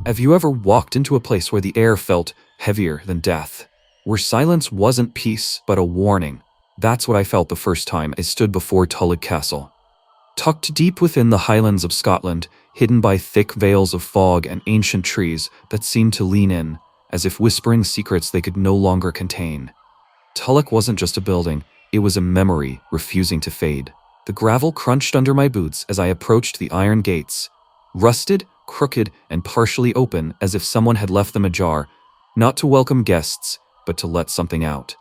Have you ever walked into a place where the air felt heavier than death? Where silence wasn't peace, but a warning? That's what I felt the first time I stood before Tulloch Castle. Tucked deep within the Highlands of Scotland, hidden by thick veils of fog and ancient trees that seemed to lean in, as if whispering secrets they could no longer contain. Tulloch wasn't just a building, it was a memory refusing to fade. The gravel crunched under my boots as I approached the iron gates, rusted, crooked, and partially open as if someone had left them ajar, not to welcome guests, but to let something out.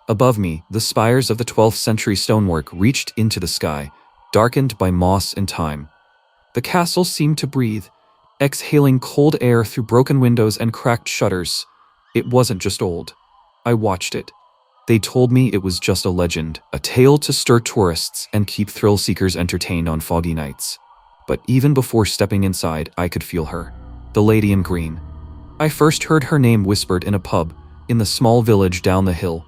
Above me, the spires of the 12th century stonework reached into the sky, darkened by moss and time. The castle seemed to breathe, exhaling cold air through broken windows and cracked shutters. It wasn't just old. I watched it. They told me it was just a legend, a tale to stir tourists and keep thrill-seekers entertained on foggy nights. But even before stepping inside, I could feel her. The lady in green. I first heard her name whispered in a pub, in the small village down the hill.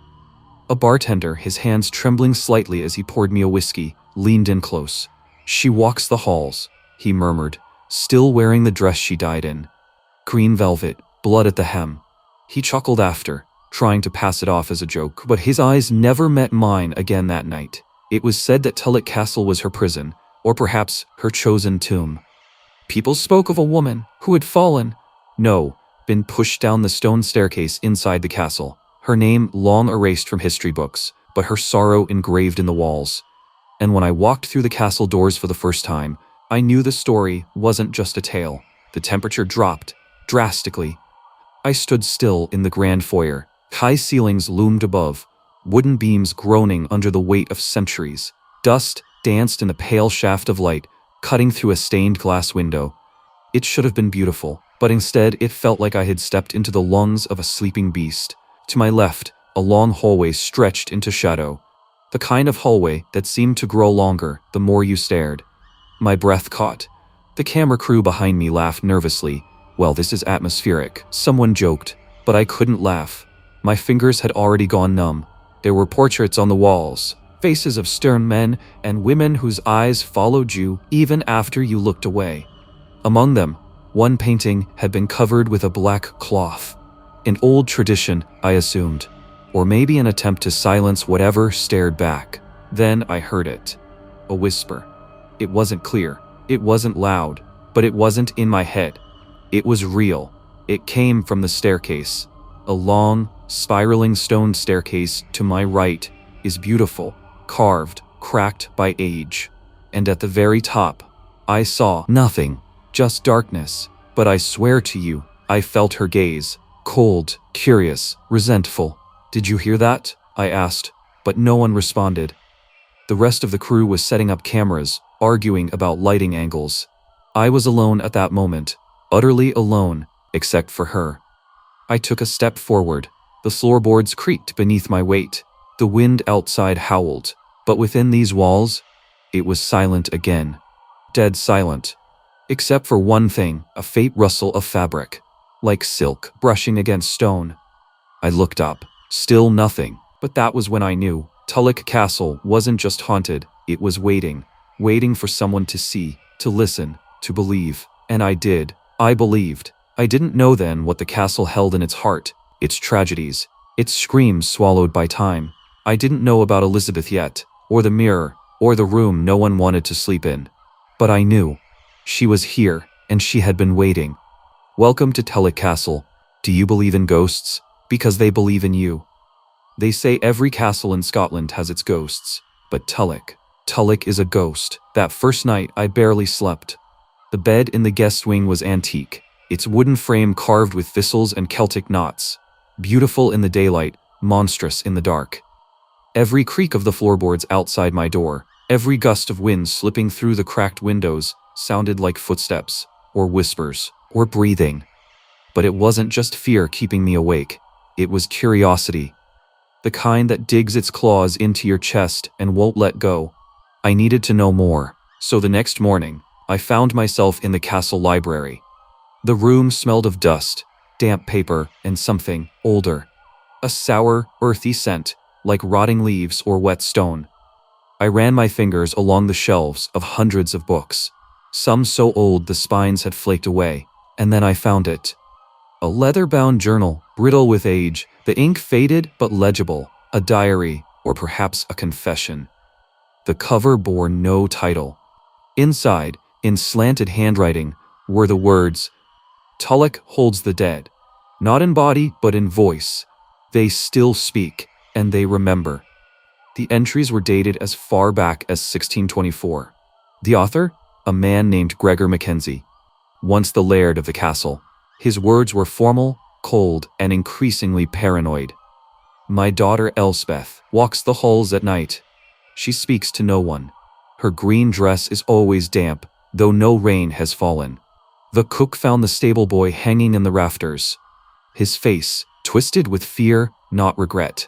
A bartender, his hands trembling slightly as he poured me a whiskey, leaned in close. "She walks the halls," he murmured, still wearing the dress she died in. Green velvet, blood at the hem. He chuckled after, trying to pass it off as a joke, but his eyes never met mine again that night. It was said that Tulloch Castle was her prison, or perhaps her chosen tomb. People spoke of a woman who had fallen, been pushed down the stone staircase inside the castle, her name long erased from history books, but her sorrow engraved in the walls. And when I walked through the castle doors for the first time, I knew the story wasn't just a tale. The temperature dropped, drastically. I stood still in the grand foyer. High ceilings loomed above, wooden beams groaning under the weight of centuries. Dust danced in the pale shaft of light, cutting through a stained glass window. It should have been beautiful, but instead it felt like I had stepped into the lungs of a sleeping beast. To my left, a long hallway stretched into shadow. The kind of hallway that seemed to grow longer the more you stared. My breath caught. The camera crew behind me laughed nervously. "Well, this is atmospheric," someone joked, but I couldn't laugh. My fingers had already gone numb. There were portraits on the walls, faces of stern men and women whose eyes followed you even after you looked away. Among them, one painting had been covered with a black cloth. An old tradition, I assumed, or maybe an attempt to silence whatever stared back. Then I heard it. A whisper. It wasn't clear, it wasn't loud, but it wasn't in my head. It was real. It came from the staircase. A long, spiraling stone staircase to my right is beautiful, carved, cracked by age. And at the very top, I saw nothing, just darkness. But I swear to you, I felt her gaze, cold, curious, resentful. "Did you hear that?" I asked, but no one responded. The rest of the crew was setting up cameras, arguing about lighting angles. I was alone at that moment, utterly alone, except for her. I took a step forward. The floorboards creaked beneath my weight. The wind outside howled, but within these walls, it was silent again. Dead silent. Except for one thing, a faint rustle of fabric, like silk brushing against stone. I looked up. Still nothing, but that was when I knew Tulloch Castle wasn't just haunted, it was waiting for someone to see, to listen, to believe. And I did. I believed. I didn't know then what the castle held in its heart, its tragedies, its screams swallowed by time. I didn't know about Elizabeth yet, or the mirror, or the room no one wanted to sleep in. But I knew. She was here, and she had been waiting. Welcome to Tulloch Castle. Do you believe in ghosts? Because they believe in you. They say every castle in Scotland has its ghosts, but Tulloch is a ghost. That first night I barely slept. The bed in the guest wing was antique, its wooden frame carved with thistles and Celtic knots. Beautiful in the daylight, monstrous in the dark. Every creak of the floorboards outside my door, every gust of wind slipping through the cracked windows, sounded like footsteps, or whispers, or breathing. But it wasn't just fear keeping me awake. It was curiosity. The kind that digs its claws into your chest and won't let go. I needed to know more, so the next morning, I found myself in the castle library. The room smelled of dust, damp paper, and something older. A sour, earthy scent, like rotting leaves or wet stone. I ran my fingers along the shelves of hundreds of books, some so old the spines had flaked away, And then I found it. A leather-bound journal, brittle with age, the ink faded but legible, a diary, or perhaps a confession. The cover bore no title. Inside, in slanted handwriting, were the words, "Tulloch holds the dead. Not in body, but in voice. They still speak, and they remember." The entries were dated as far back as 1624. The author? A man named Gregor Mackenzie. Once the laird of the castle, his words were formal, cold, and increasingly paranoid. "My daughter Elspeth walks the halls at night. She speaks to no one. Her green dress is always damp, though no rain has fallen. The cook found the stable boy hanging in the rafters. His face, twisted with fear, not regret.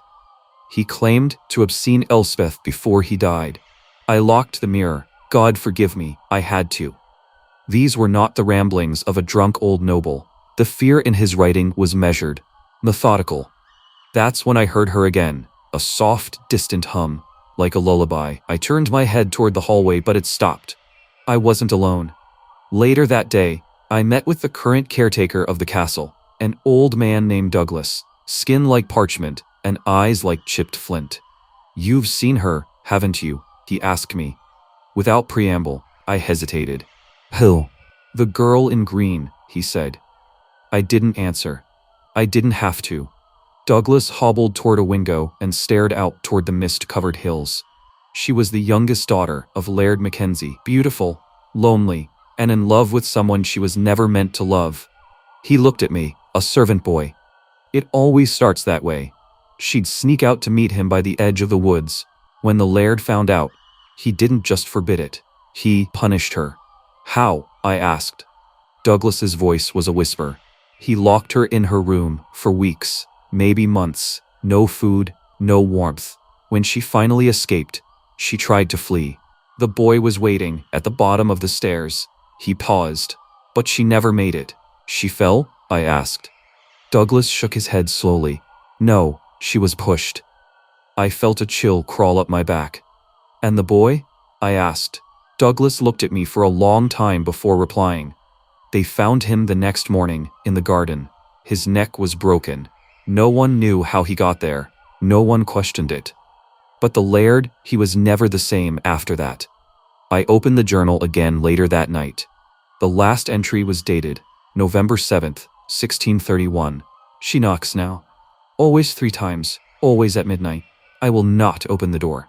He claimed to have seen Elspeth before he died. I locked the mirror. God forgive me, I had to." These were not the ramblings of a drunk old noble. The fear in his writing was measured, methodical. That's when I heard her again, a soft, distant hum, like a lullaby. I turned my head toward the hallway, but it stopped. I wasn't alone. Later that day, I met with the current caretaker of the castle, an old man named Douglas, skin like parchment and eyes like chipped flint. "You've seen her, haven't you?" he asked me. Without preamble, I hesitated. "Who?" "The girl in green," he said. I didn't answer. I didn't have to. Douglas hobbled toward a window and stared out toward the mist-covered hills. She was the youngest daughter of Laird Mackenzie, beautiful, lonely, and in love with someone she was never meant to love. He looked at me, a servant boy. It always starts that way. She'd sneak out to meet him by the edge of the woods. When the laird found out, he didn't just forbid it. He punished her. "How?" I asked. Douglas's voice was a whisper. "He locked her in her room for weeks, maybe months. No food, no warmth. When she finally escaped, she tried to flee. The boy was waiting at the bottom of the stairs. He paused, but she never made it." "She fell?" I asked. Douglas shook his head slowly. "No, she was pushed." I felt a chill crawl up my back. "And the boy?" I asked. Douglas looked at me for a long time before replying. "They found him the next morning, in the garden. His neck was broken. No one knew how he got there. No one questioned it. But the laird, he was never the same after that." I opened the journal again later that night. The last entry was dated November 7th, 1631. "She knocks now. Always 3 times, always at midnight. I will not open the door.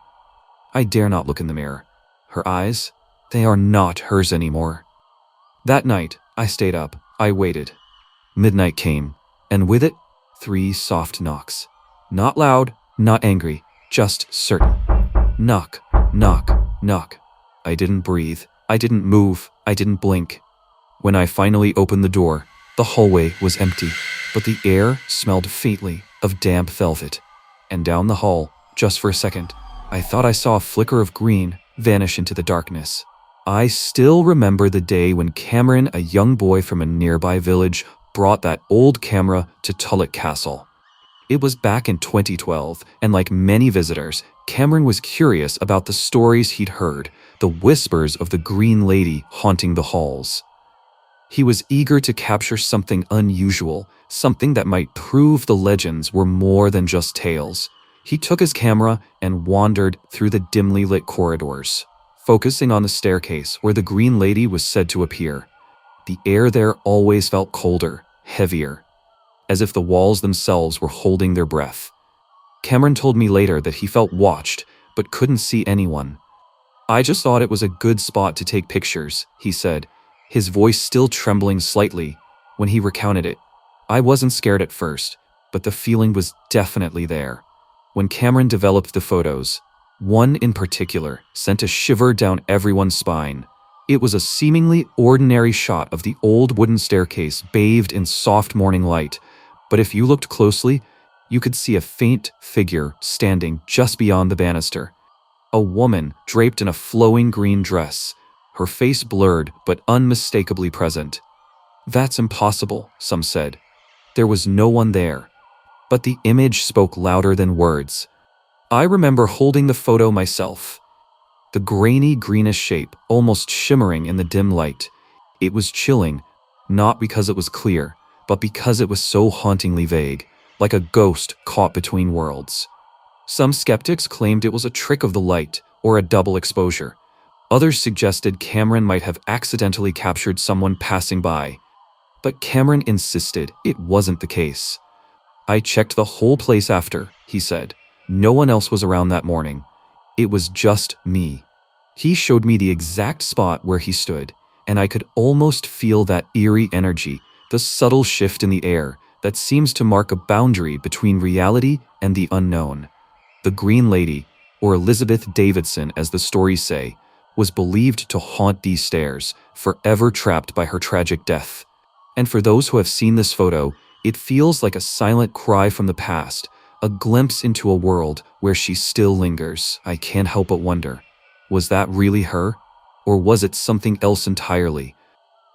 I dare not look in the mirror. Her eyes, they are not hers anymore." That night, I stayed up. I waited. Midnight came, and with it, 3 soft knocks. Not loud, not angry, just certain. Knock, knock, knock. I didn't breathe. I didn't move. I didn't blink. When I finally opened the door, the hallway was empty, but the air smelled faintly of damp velvet. And down the hall, just for a second, I thought I saw a flicker of green vanish into the darkness. I still remember the day when Cameron, a young boy from a nearby village, brought that old camera to Tulloch Castle. It was back in 2012, and like many visitors, Cameron was curious about the stories he'd heard, the whispers of the Green Lady haunting the halls. He was eager to capture something unusual, something that might prove the legends were more than just tales. He took his camera and wandered through the dimly lit corridors, focusing on the staircase where the Green Lady was said to appear. The air there always felt colder, heavier, as if the walls themselves were holding their breath. Cameron told me later that he felt watched, but couldn't see anyone. "I just thought it was a good spot to take pictures," he said, his voice still trembling slightly when he recounted it. "I wasn't scared at first, but the feeling was definitely there." When Cameron developed the photos, one in particular sent a shiver down everyone's spine. It was a seemingly ordinary shot of the old wooden staircase bathed in soft morning light, but if you looked closely, you could see a faint figure standing just beyond the banister. A woman draped in a flowing green dress, her face blurred but unmistakably present. "That's impossible," some said. There was no one there. But the image spoke louder than words. I remember holding the photo myself. The grainy greenish shape, almost shimmering in the dim light. It was chilling, Not because it was clear, but because it was so hauntingly vague, like a ghost caught between worlds. Some skeptics claimed it was a trick of the light or a double exposure. Others suggested Cameron might have accidentally captured someone passing by. But Cameron insisted it wasn't the case. "I checked the whole place after," he said. "No one else was around that morning. It was just me." He showed me the exact spot where he stood, and I could almost feel that eerie energy, the subtle shift in the air that seems to mark a boundary between reality and the unknown. The Green Lady, or Elizabeth Davidson as the stories say, was believed to haunt these stairs, forever trapped by her tragic death. And for those who have seen this photo, it feels like a silent cry from the past, a glimpse into a world where she still lingers. I can't help but wonder, was that really her? Or was it something else entirely?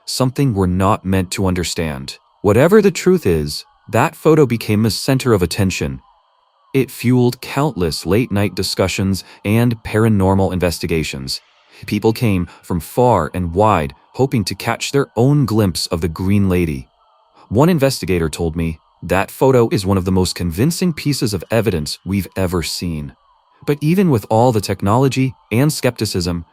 Something we're not meant to understand. Whatever the truth is, that photo became a center of attention. It fueled countless late-night discussions and paranormal investigations. People came from far and wide, hoping to catch their own glimpse of the Green Lady. One investigator told me, "That photo is one of the most convincing pieces of evidence we've ever seen." But even with all the technology and skepticism,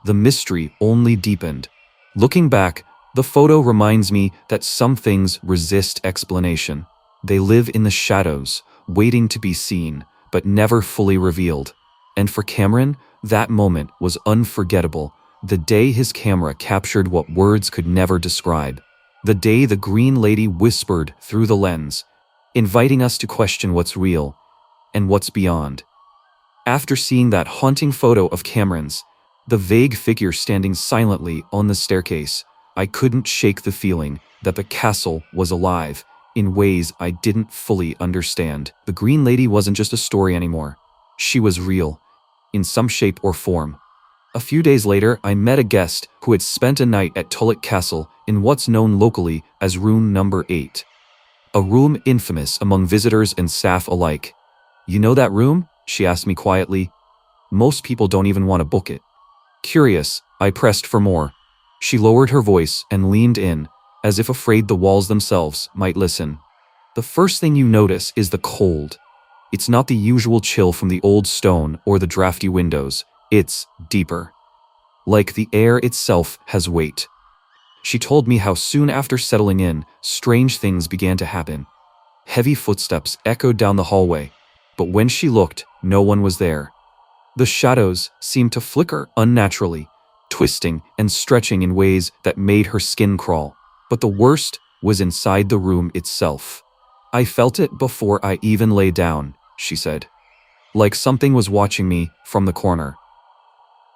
the mystery only deepened. Looking back, the photo reminds me that some things resist explanation. They live in the shadows, waiting to be seen, but never fully revealed. And for Cameron, that moment was unforgettable. The day his camera captured what words could never describe. The day the Green Lady whispered through the lens, inviting us to question what's real and what's beyond. After seeing that haunting photo of Cameron's, the vague figure standing silently on the staircase, I couldn't shake the feeling that the castle was alive in ways I didn't fully understand. The Green Lady wasn't just a story anymore. She was real, in some shape or form. A few days later, I met a guest who had spent a night at Tulloch Castle in what's known locally as Room Number 8. A room infamous among visitors and staff alike. "You know that room?" she asked me quietly. "Most people don't even want to book it." Curious, I pressed for more. She lowered her voice and leaned in, as if afraid the walls themselves might listen. "The first thing you notice is the cold. It's not the usual chill from the old stone or the drafty windows. It's deeper. Like the air itself has weight." She told me how soon after settling in, strange things began to happen. Heavy footsteps echoed down the hallway, but when she looked, no one was there. The shadows seemed to flicker unnaturally, twisting and stretching in ways that made her skin crawl. But the worst was inside the room itself. "I felt it before I even lay down," she said. "Like something was watching me from the corner."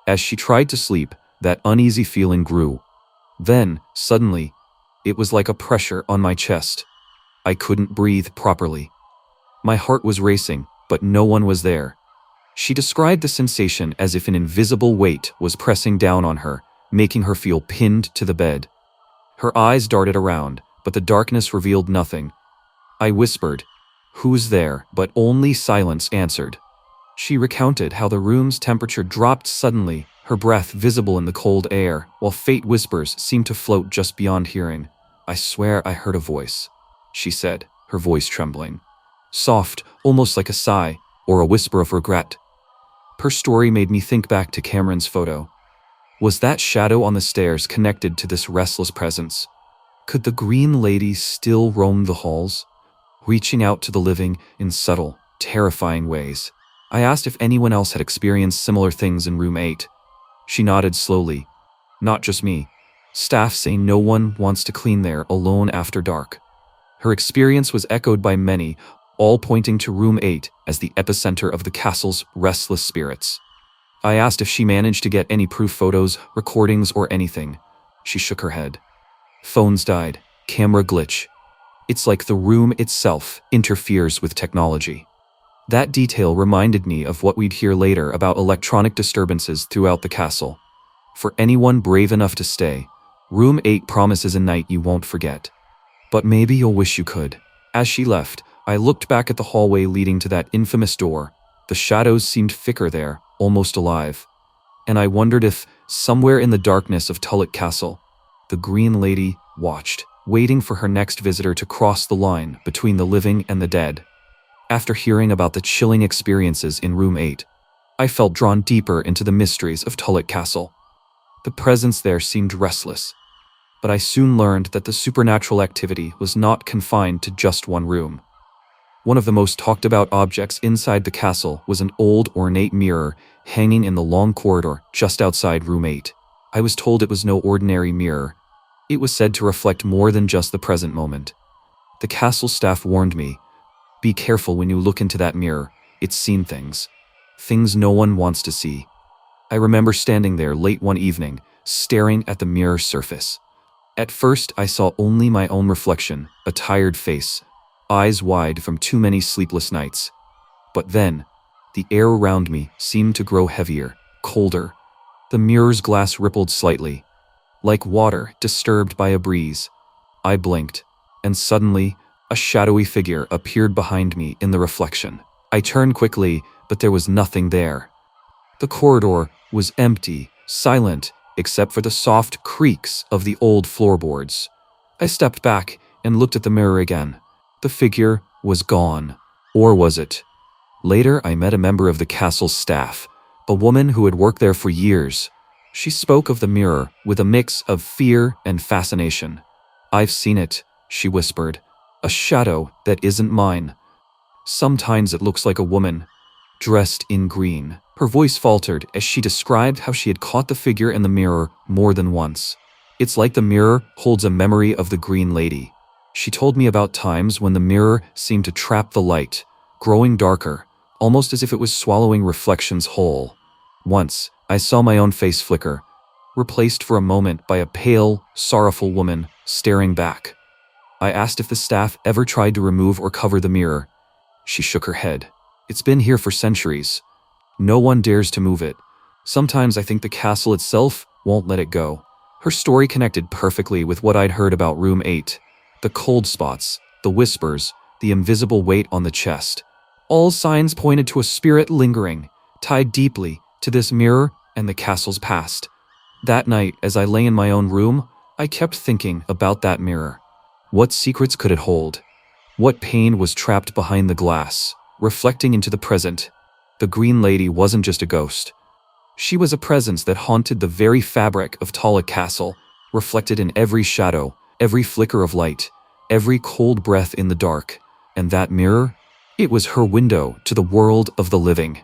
As she tried to sleep, that uneasy feeling grew. Then, suddenly, it was like a pressure on my chest. I couldn't breathe properly. My heart was racing, but no one was there. She described the sensation as if an invisible weight was pressing down on her, making her feel pinned to the bed. Her eyes darted around, but the darkness revealed nothing. I whispered, "Who's there?" but only silence answered. She recounted how the room's temperature dropped suddenly, her breath visible in the cold air, while faint whispers seemed to float just beyond hearing. "I swear I heard a voice," she said, her voice trembling. Soft, almost like a sigh, or a whisper of regret. Her story made me think back to Cameron's photo. Was that shadow on the stairs connected to this restless presence? Could the Green Lady still roam the halls, reaching out to the living in subtle, terrifying ways? I asked if anyone else had experienced similar things in Room 8. She nodded slowly. "Not just me. Staff say no one wants to clean there alone after dark." Her experience was echoed by many, all pointing to Room 8 as the epicenter of the castle's restless spirits. I asked if she managed to get any proof photos, recordings, or anything. She shook her head. "Phones died. Camera glitch. It's like the room itself interferes with technology." That detail reminded me of what we'd hear later about electronic disturbances throughout the castle. For anyone brave enough to stay, Room 8 promises a night you won't forget. But maybe you'll wish you could. As she left, I looked back at the hallway leading to that infamous door. The shadows seemed thicker there, almost alive. And I wondered if, somewhere in the darkness of Tulloch Castle, the Green Lady watched. waiting for her next visitor to cross the line between the living and the dead. After hearing about the chilling experiences in Room 8, I felt drawn deeper into the mysteries of Tulloch Castle. The presence there seemed restless, but I soon learned that the supernatural activity was not confined to just one room. One of the most talked about objects inside the castle was an old ornate mirror hanging in the long corridor just outside Room 8. I was told it was no ordinary mirror. It was said to reflect more than just the present moment. The castle staff warned me, "Be careful when you look into that mirror, it's seen things. Things no one wants to see." I remember standing there late one evening, staring at the mirror surface. At first, I saw only my own reflection, a tired face, eyes wide from too many sleepless nights. But then, the air around me seemed to grow heavier, colder. The mirror's glass rippled slightly, like water disturbed by a breeze. I blinked, and suddenly, a shadowy figure appeared behind me in the reflection. I turned quickly, but there was nothing there. The corridor was empty, silent, except for the soft creaks of the old floorboards. I stepped back and looked at the mirror again. The figure was gone. Or was it? Later, I met a member of the castle's staff, a woman who had worked there for years. She spoke of the mirror with a mix of fear and fascination. "I've seen it," she whispered. "A shadow that isn't mine. Sometimes it looks like a woman, dressed in green." Her voice faltered as she described how she had caught the figure in the mirror more than once. "It's like the mirror holds a memory of the Green Lady." She told me about times when the mirror seemed to trap the light, growing darker, almost as if it was swallowing reflections whole. Once, I saw my own face flicker, replaced for a moment by a pale, sorrowful woman staring back. I asked if the staff ever tried to remove or cover the mirror. She shook her head. "It's been here for centuries. No one dares to move it. Sometimes I think the castle itself won't let it go." Her story connected perfectly with what I'd heard about Room 8. The cold spots, the whispers, the invisible weight on the chest. All signs pointed to a spirit lingering, tied deeply to this mirror and the castle's past. That night, as I lay in my own room, I kept thinking about that mirror. What secrets could it hold? What pain was trapped behind the glass, reflecting into the present? The Green Lady wasn't just a ghost. She was a presence that haunted the very fabric of Tulloch Castle, reflected in every shadow, every flicker of light, every cold breath in the dark. And that mirror? It was her window to the world of the living.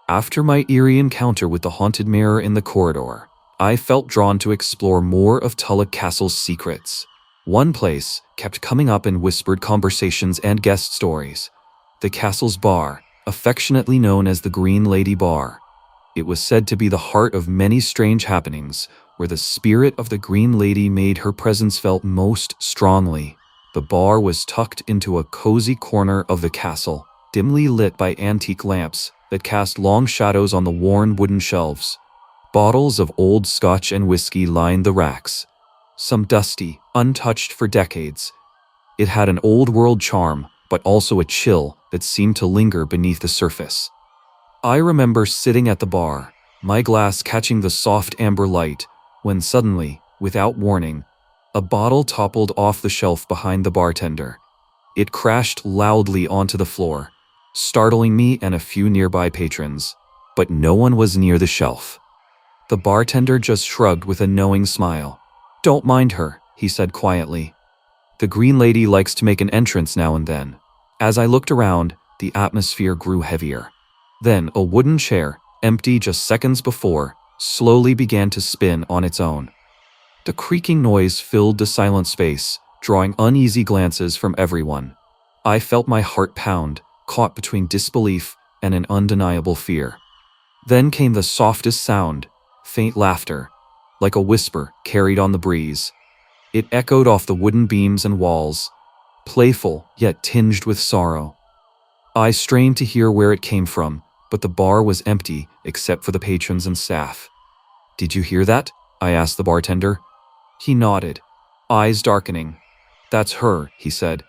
After my eerie encounter with the haunted mirror in the corridor, I felt drawn to explore more of Tulloch Castle's secrets. One place kept coming up in whispered conversations and guest stories: the castle's bar, affectionately known as the Green Lady Bar. It was said to be the heart of many strange happenings, where the spirit of the Green Lady made her presence felt most strongly. The bar was tucked into a cozy corner of the castle, dimly lit by antique lamps that cast long shadows on the worn wooden shelves. Bottles of old scotch and whiskey lined the racks, some dusty, untouched for decades. It had an old-world charm, but also a chill that seemed to linger beneath the surface. I remember sitting at the bar, my glass catching the soft amber light, when suddenly, without warning, a bottle toppled off the shelf behind the bartender. It crashed loudly onto the floor, startling me and a few nearby patrons, but no one was near the shelf. The bartender just shrugged with a knowing smile. "Don't mind her," he said quietly. "The Green Lady likes to make an entrance now and then." As I looked around, the atmosphere grew heavier. Then a wooden chair, empty just seconds before, slowly began to spin on its own. The creaking noise filled the silent space, drawing uneasy glances from everyone. I felt my heart pound, caught between disbelief and an undeniable fear. Then came the softest sound, faint laughter, like a whisper carried on the breeze. It echoed off the wooden beams and walls, playful yet tinged with sorrow. I strained to hear where it came from, but the bar was empty except for the patrons and staff. "Did you hear that?" I asked the bartender. He nodded, eyes darkening. "That's her," he said.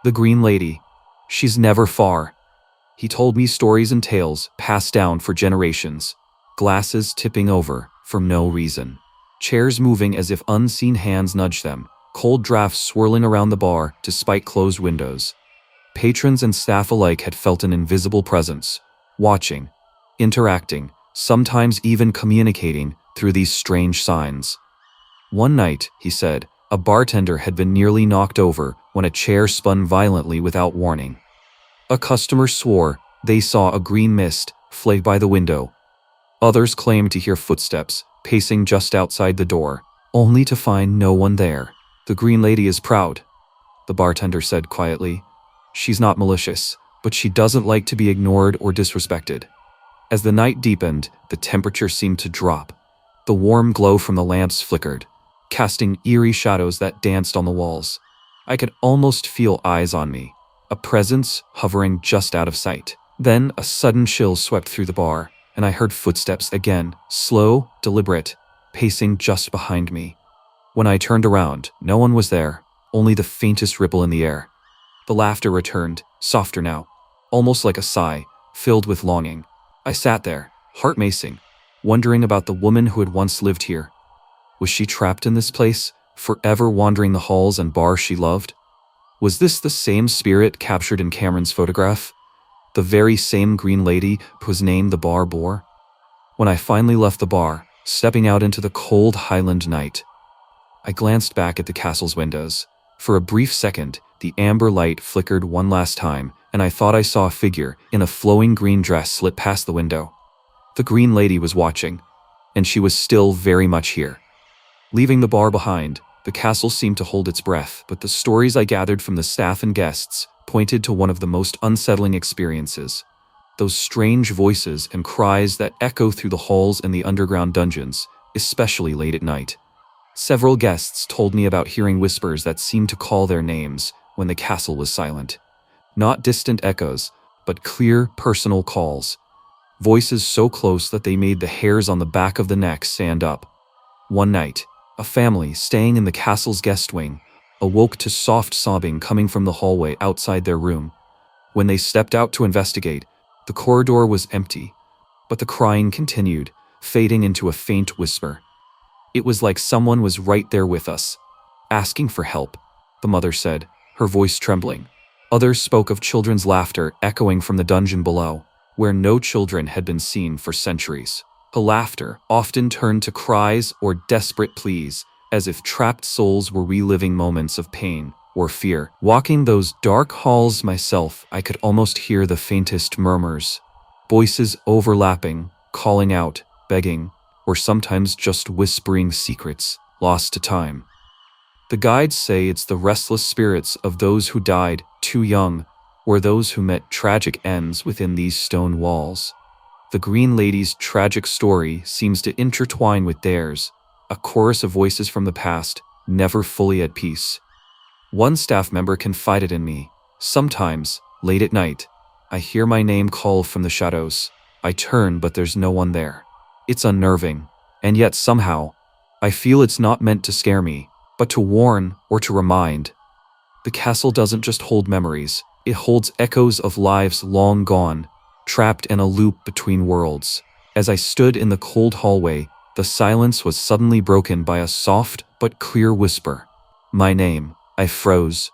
"The Green Lady. She's never far." He told me stories and tales passed down for generations. Glasses tipping over for no reason. Chairs moving as if unseen hands nudged them. cold drafts swirling around the bar despite closed windows. Patrons and staff alike had felt an invisible presence, watching, interacting, sometimes even communicating through these strange signs. One night, he said, a bartender had been nearly knocked over when a chair spun violently without warning. A customer swore they saw a green mist flag by the window. Others claimed to hear footsteps pacing just outside the door, only to find no one there. "The Green Lady is proud," the bartender said quietly. "She's not malicious, but she doesn't like to be ignored or disrespected." As the night deepened, the temperature seemed to drop. The warm glow from the lamps flickered, casting eerie shadows that danced on the walls. I could almost feel eyes on me, a presence hovering just out of sight. Then a sudden chill swept through the bar, and I heard footsteps again, slow, deliberate, pacing just behind me. When I turned around, no one was there, only the faintest ripple in the air. The laughter returned, softer now, almost like a sigh, filled with longing. I sat there, heart racing, wondering about the woman who had once lived here. Was she trapped in this place, forever wandering the halls and bars she loved? Was this the same spirit captured in Cameron's photograph? The very same Green Lady whose name the bar bore? When I finally left the bar, stepping out into the cold Highland night, I glanced back at the castle's windows. For a brief second, the amber light flickered one last time, and I thought I saw a figure in a flowing green dress slip past the window. The Green Lady was watching, and she was still very much here. Leaving the bar behind, the castle seemed to hold its breath, but the stories I gathered from the staff and guests pointed to one of the most unsettling experiences. Those strange voices and cries that echo through the halls and the underground dungeons, especially late at night. Several guests told me about hearing whispers that seemed to call their names when the castle was silent. Not distant echoes, but clear, personal calls. Voices so close that they made the hairs on the back of the neck stand up. One night, a family staying in the castle's guest wing awoke to soft sobbing coming from the hallway outside their room. When they stepped out to investigate, the corridor was empty, but the crying continued, fading into a faint whisper. "It was like someone was right there with us, asking for help," the mother said, her voice trembling. Others spoke of children's laughter echoing from the dungeon below, where no children had been seen for centuries. The laughter often turned to cries or desperate pleas, as if trapped souls were reliving moments of pain or fear. Walking those dark halls myself, I could almost hear the faintest murmurs, voices overlapping, calling out, begging, or sometimes just whispering secrets, lost to time. The guides say it's the restless spirits of those who died too young, or those who met tragic ends within these stone walls. The Green Lady's tragic story seems to intertwine with theirs, a chorus of voices from the past, never fully at peace. One staff member confided in me, "Sometimes, late at night, I hear my name called from the shadows. I turn, but there's no one there. It's unnerving, and yet somehow, I feel it's not meant to scare me, but to warn or to remind." The castle doesn't just hold memories, it holds echoes of lives long gone, trapped in a loop between worlds. As I stood in the cold hallway, the silence was suddenly broken by a soft but clear whisper. My name. I froze.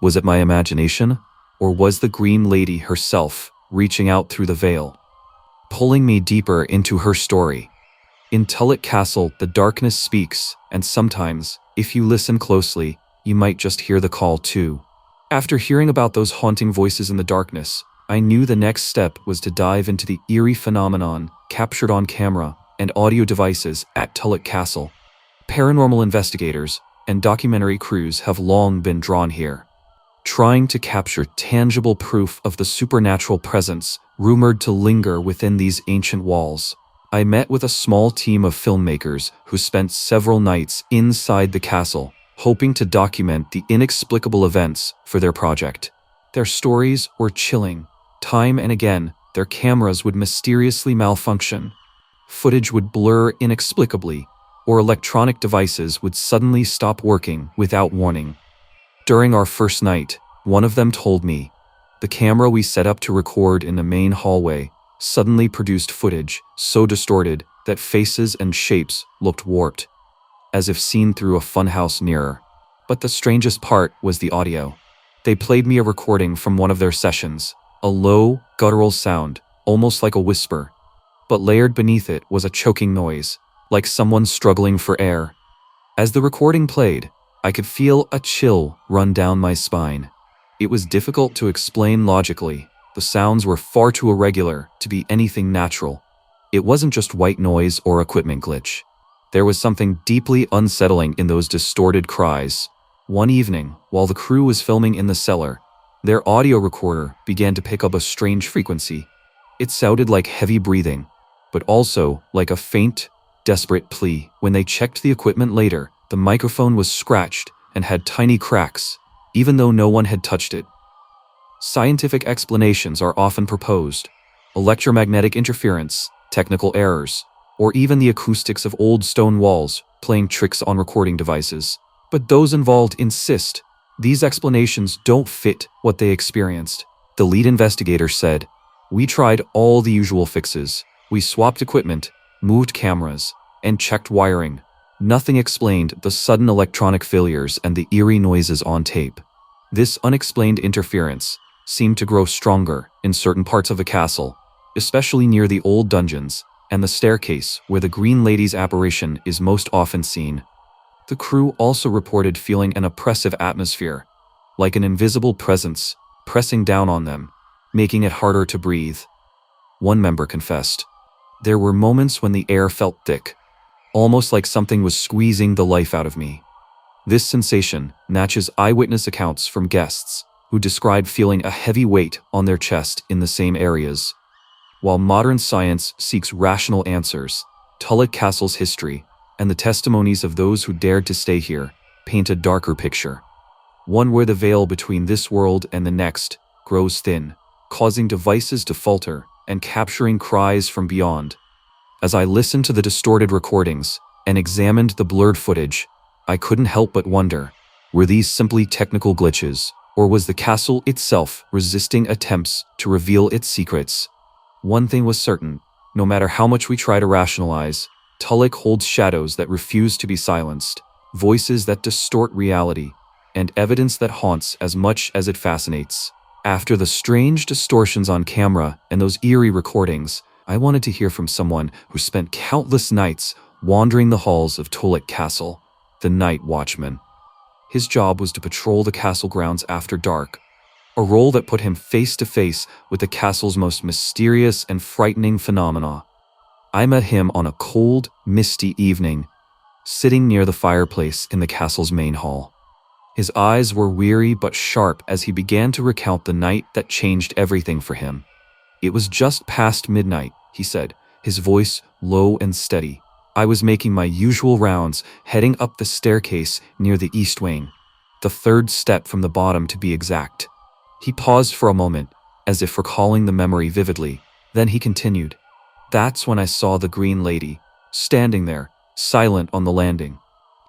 Was it my imagination? Or was the Green Lady herself reaching out through the veil, pulling me deeper into her story? In Tulloch Castle, the darkness speaks, and sometimes, if you listen closely, you might just hear the call too. After hearing about those haunting voices in the darkness, I knew the next step was to dive into the eerie phenomenon captured on camera and audio devices at Tulloch Castle. Paranormal investigators and documentary crews have long been drawn here, trying to capture tangible proof of the supernatural presence rumored to linger within these ancient walls. I met with a small team of filmmakers who spent several nights inside the castle, hoping to document the inexplicable events for their project. Their stories were chilling. Time and again, their cameras would mysteriously malfunction. Footage would blur inexplicably, or electronic devices would suddenly stop working without warning. During our first night, one of them told me, the camera we set up to record in the main hallway suddenly produced footage so distorted that faces and shapes looked warped, as if seen through a funhouse mirror. But the strangest part was the audio. They played me a recording from one of their sessions, a low, guttural sound, almost like a whisper. But layered beneath it was a choking noise, like someone struggling for air. As the recording played, I could feel a chill run down my spine. It was difficult to explain logically. The sounds were far too irregular to be anything natural. It wasn't just white noise or equipment glitch. There was something deeply unsettling in those distorted cries. One evening, while the crew was filming in the cellar, their audio recorder began to pick up a strange frequency. It sounded like heavy breathing, but also like a faint, desperate plea. When they checked the equipment later, the microphone was scratched and had tiny cracks, even though no one had touched it. Scientific explanations are often proposed: electromagnetic interference, technical errors, or even the acoustics of old stone walls playing tricks on recording devices. But those involved insist these explanations don't fit what they experienced. The lead investigator said, "We tried all the usual fixes. We swapped equipment, moved cameras, and checked wiring. Nothing explained the sudden electronic failures and the eerie noises on tape." This unexplained interference seemed to grow stronger in certain parts of the castle, especially near the old dungeons and the staircase where the Green Lady's apparition is most often seen. The crew also reported feeling an oppressive atmosphere, like an invisible presence pressing down on them, making it harder to breathe. One member confessed, "There were moments when the air felt thick, almost like something was squeezing the life out of me." This sensation matches eyewitness accounts from guests who described feeling a heavy weight on their chest in the same areas. While modern science seeks rational answers, Tulloch Castle's history and the testimonies of those who dared to stay here paint a darker picture. One where the veil between this world and the next grows thin, causing devices to falter and capturing cries from beyond. As I listened to the distorted recordings and examined the blurred footage, I couldn't help but wonder, were these simply technical glitches, or was the castle itself resisting attempts to reveal its secrets? One thing was certain: no matter how much we try to rationalize, Tulloch holds shadows that refuse to be silenced, voices that distort reality, and evidence that haunts as much as it fascinates. After the strange distortions on camera and those eerie recordings, I wanted to hear from someone who spent countless nights wandering the halls of Tulloch Castle, the Night Watchman. His job was to patrol the castle grounds after dark, a role that put him face to face with the castle's most mysterious and frightening phenomena. I met him on a cold, misty evening, sitting near the fireplace in the castle's main hall. His eyes were weary but sharp as he began to recount the night that changed everything for him. "It was just past midnight," he said, his voice low and steady. "I was making my usual rounds, heading up the staircase near the east wing, the third step from the bottom to be exact." He paused for a moment, as if recalling the memory vividly. Then he continued, "That's when I saw the Green Lady, standing there, silent on the landing."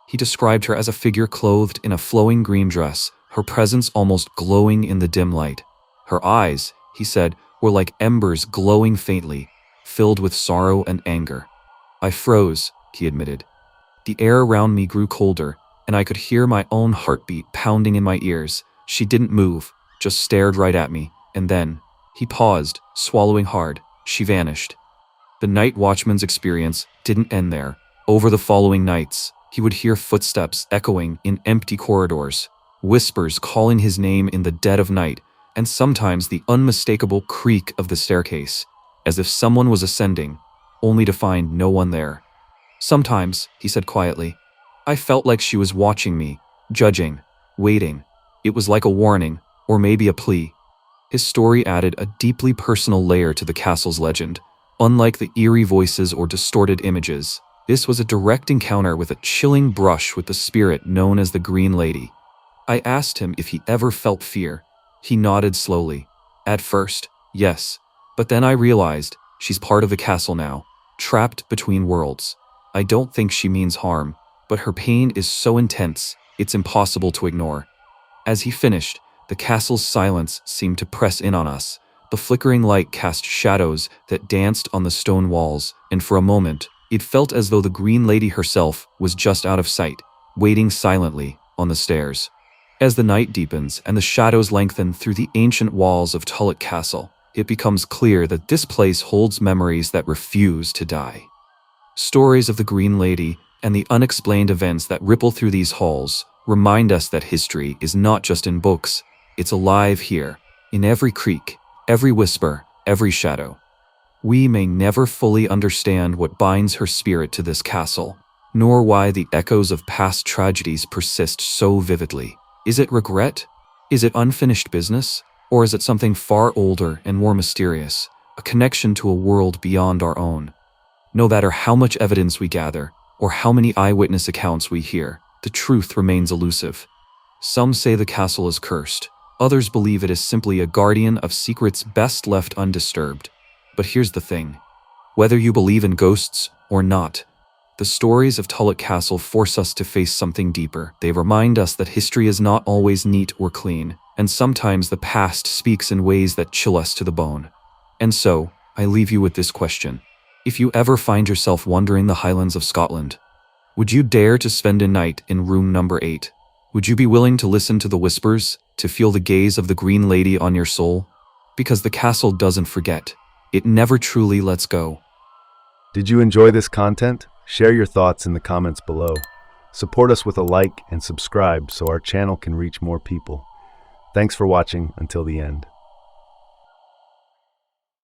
He described her as a figure clothed in a flowing green dress, her presence almost glowing in the dim light. Her eyes, he said, were like embers glowing faintly, filled with sorrow and anger. "I froze," he admitted. "The air around me grew colder, and I could hear my own heartbeat pounding in my ears. She didn't move, just stared right at me, and then," he paused, swallowing hard, "she vanished." The Night Watchman's experience didn't end there. Over the following nights, he would hear footsteps echoing in empty corridors, whispers calling his name in the dead of night, and sometimes the unmistakable creak of the staircase, as if someone was ascending, only to find no one there. "Sometimes," he said quietly, "I felt like she was watching me, judging, waiting. It was like a warning, or maybe a plea." His story added a deeply personal layer to the castle's legend. Unlike the eerie voices or distorted images, this was a direct encounter with a chilling brush with the spirit known as the Green Lady. I asked him if he ever felt fear. He nodded slowly. "At first, yes, but then I realized she's part of the castle now, trapped between worlds. I don't think she means harm, but her pain is so intense, it's impossible to ignore." As he finished, the castle's silence seemed to press in on us. The flickering light cast shadows that danced on the stone walls, and for a moment, it felt as though the Green Lady herself was just out of sight, waiting silently on the stairs. As the night deepens and the shadows lengthen through the ancient walls of Tulloch Castle, it becomes clear that this place holds memories that refuse to die. Stories of the Green Lady and the unexplained events that ripple through these halls remind us that history is not just in books, it's alive here, in every creak, every whisper, every shadow. We may never fully understand what binds her spirit to this castle, nor why the echoes of past tragedies persist so vividly. Is it regret? Is it unfinished business? Or is it something far older and more mysterious, a connection to a world beyond our own? No matter how much evidence we gather, or how many eyewitness accounts we hear, the truth remains elusive. Some say the castle is cursed. Others believe it is simply a guardian of secrets best left undisturbed. But here's the thing. Whether you believe in ghosts or not, the stories of Tulloch Castle force us to face something deeper. They remind us that history is not always neat or clean, and sometimes the past speaks in ways that chill us to the bone. And so, I leave you with this question. If you ever find yourself wandering the Highlands of Scotland, would you dare to spend a night in room number 8? Would you be willing to listen to the whispers, to feel the gaze of the Green Lady on your soul? Because the castle doesn't forget. It never truly lets go. Did you enjoy this content? Share your thoughts in the comments below. Support us with a like and subscribe so our channel can reach more people. Thanks for watching until the end.